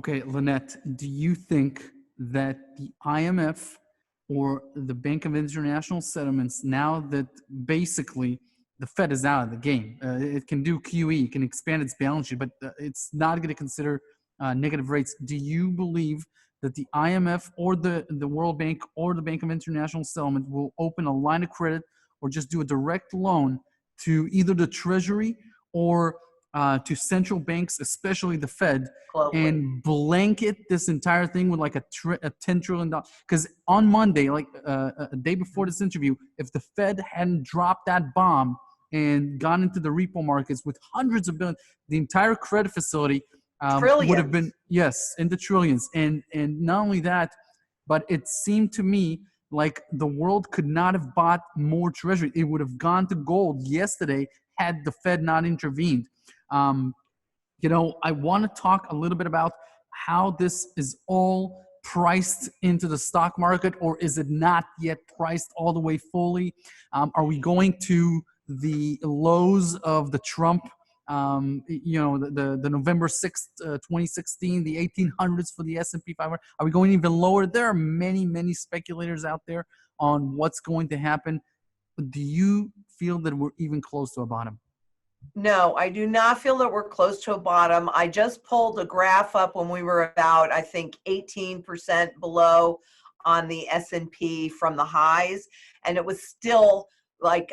Okay, Lynette, do you think that the IMF or the Bank of International Settlements, now that basically the Fed is out of the game, it can do QE, it can expand its balance sheet, but it's not going to consider negative rates. Do you believe that the IMF or the World Bank or the Bank of International Settlement will open a line of credit or just do a direct loan to either the Treasury or to central banks, especially the Fed, Globally. and blanket this entire thing with like a $10 trillion? Because on Monday, like a day before this interview, if the Fed hadn't dropped that bomb and gone into the repo markets with hundreds of billions, the entire credit facility would have been, yes, in the trillions. And not only that, but it seemed to me like the world could not have bought more treasury. It would have gone to gold yesterday had the Fed not intervened. I want to talk a little bit about how this is all priced into the stock market, or is it not yet priced all the way fully? Are we going to the lows of the Trump, the November 6th, 2016, the 1800s for the S&P 500? Are we going even lower? There are many, many speculators out there on what's going to happen. Do you feel that we're even close to a bottom? No, I do not feel that we're close to a bottom. I just pulled a graph up when we were about, I think, 18% below on the S&P from the highs, and it was still like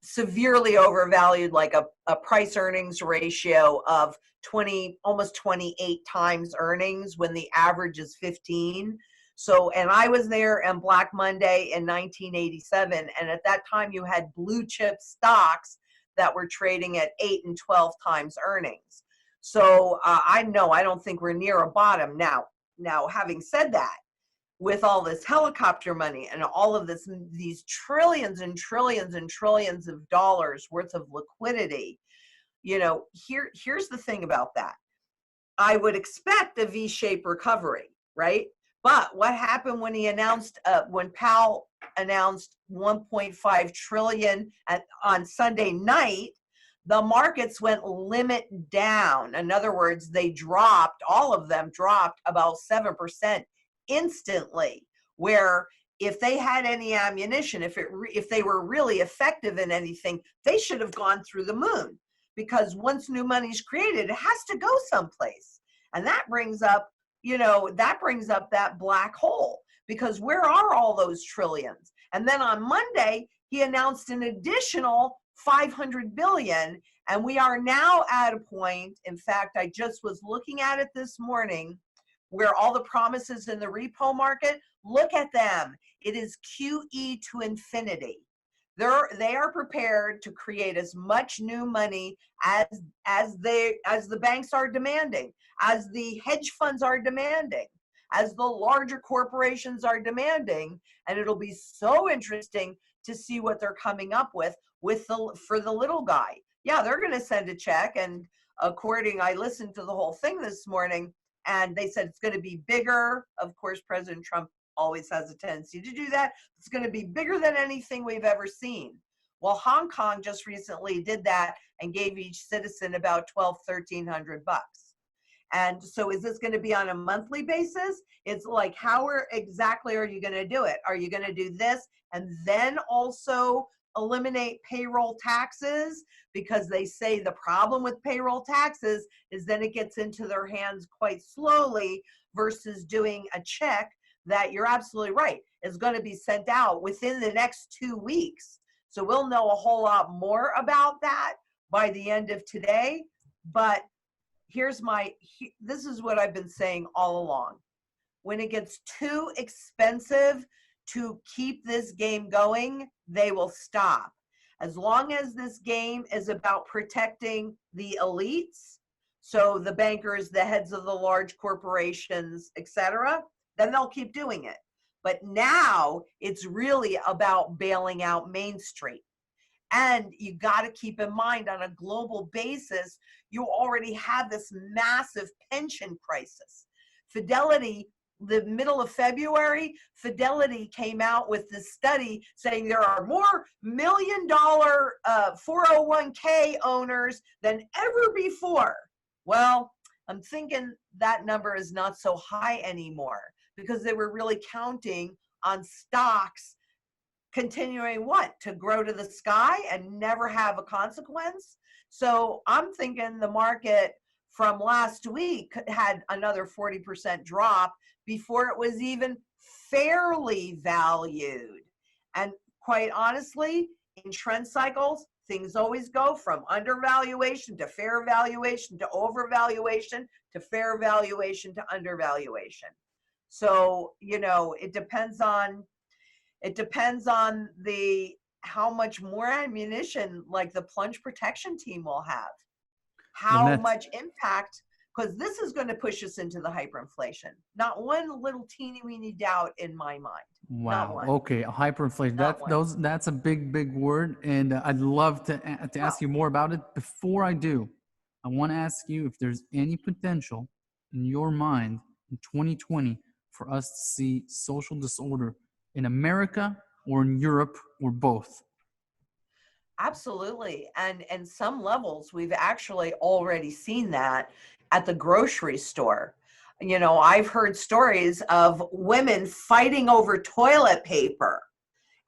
severely overvalued, like a price earnings ratio of 20, almost 28 times earnings when the average is 15. So, and I was there on Black Monday in 1987, and at that time you had blue chip stocks that were trading at 8 and 12 times earnings. So I don't think we're near a bottom now. Now, having said that, with all this helicopter money and all of these trillions and trillions and trillions of dollars worth of liquidity, here's the thing about that. I would expect a V-shaped recovery, right? But what happened when he announced, when Powell announced 1.5 trillion on Sunday night, the markets went limit down. In other words, they dropped, all of them dropped about 7% instantly, where if they had any ammunition, if they were really effective in anything, they should have gone through the moon, because once new money's created, it has to go someplace. And that brings up that black hole, because where are all those trillions? And then on Monday, he announced an additional 500 billion. And we are now at a point, in fact, I just was looking at it this morning, where all the promises in the repo market, look at them. It is QE to infinity. They are prepared to create as much new money as the banks are demanding, as the hedge funds are demanding, as the larger corporations are demanding. And it'll be so interesting to see what they're coming up with for the little guy. Yeah, they're going to send a check. And I listened to the whole thing this morning, and they said it's going to be bigger. Of course, President Trump always has a tendency to do that. It's going to be bigger than anything we've ever seen. Well, Hong Kong just recently did that and gave each citizen about $1,200-1,300 bucks. And so is this going to be on a monthly basis? It's like, exactly are you going to do it? Are you going to do this and then also eliminate payroll taxes? Because they say the problem with payroll taxes is then it gets into their hands quite slowly, versus doing a check that, you're absolutely right, is going to be sent out within the next 2 weeks. So we'll know a whole lot more about that by the end of today. But this is what I've been saying all along. When it gets too expensive to keep this game going, they will stop. As long as this game is about protecting the elites, so the bankers, the heads of the large corporations, etc., then they'll keep doing it. But now it's really about bailing out Main Street. And you got to keep in mind, on a global basis, you already have this massive pension crisis. Fidelity, the middle of February, Fidelity came out with this study saying there are more $1 million 401k owners than ever before. Well, I'm thinking that number is not so high anymore because they were really counting on stocks continuing what? To grow to the sky and never have a consequence. So I'm thinking the market from last week had another 40% drop before it was even fairly valued. And quite honestly, in trend cycles, things always go from undervaluation to fair valuation to overvaluation to fair valuation to undervaluation. So, it depends on the how much more ammunition like the plunge protection team will have, how Lynette. much impact, because this is going to push us into the hyperinflation. Not one little teeny weeny doubt in my mind. Not Wow. one. Okay. Hyperinflation. Not one. That's a big, big word, and I'd love to ask you more about it. Before I do, I want to ask you if there's any potential in your mind in 2020 for us to see social disorder in America or in Europe or both. Absolutely. And some levels, we've actually already seen that at the grocery store. I've heard stories of women fighting over toilet paper,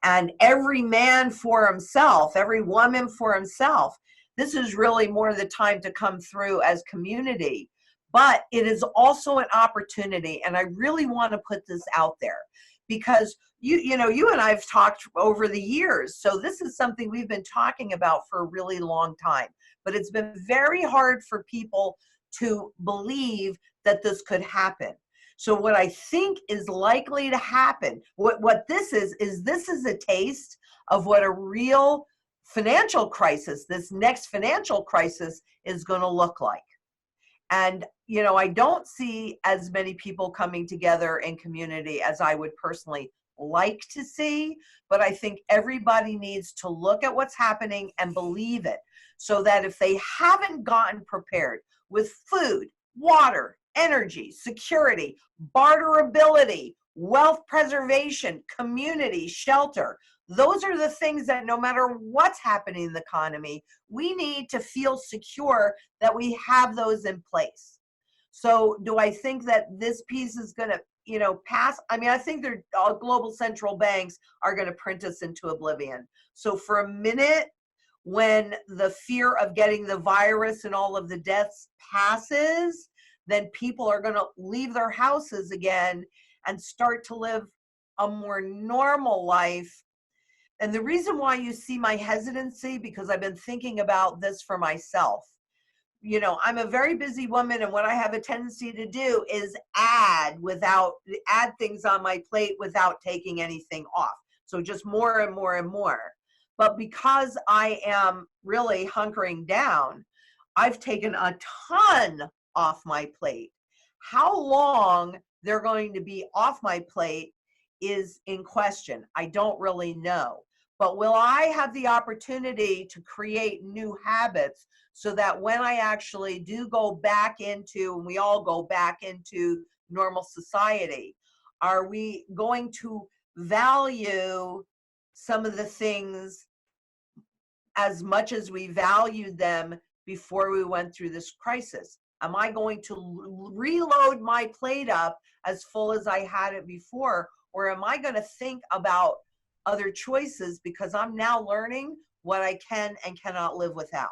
and every man for himself, every woman for himself. This is really more the time to come through as community. But it is also an opportunity, and I really want to put this out there because you and I've talked over the years. So this is something we've been talking about for a really long time. But it's been very hard for people to believe that this could happen. So what I think is likely to happen, what this is this is a taste of what a real financial crisis, this next financial crisis, is going to look like. And, I don't see as many people coming together in community as I would personally like to see, but I think everybody needs to look at what's happening and believe it, so that if they haven't gotten prepared with food, water, energy, security, barterability, wealth preservation, community, shelter, those are the things that no matter what's happening in the economy, we need to feel secure that we have those in place. So do I think that this piece is going to, pass? I mean, I think all global central banks are going to print us into oblivion. So for a minute, when the fear of getting the virus and all of the deaths passes, then people are going to leave their houses again and start to live a more normal life. And the reason why you see my hesitancy, because I've been thinking about this for myself. I'm a very busy woman, and what I have a tendency to do is add things on my plate without taking anything off. So just more and more and more. But because I am really hunkering down, I've taken a ton off my plate. How long they're going to be off my plate is in question. I don't really know. But will I have the opportunity to create new habits so that when I actually do go back into, and we all go back into normal society, are we going to value some of the things as much as we valued them before we went through this crisis? Am I going to reload my plate up as full as I had it before? Or am I going to think about other choices because I'm now learning what I can and cannot live without?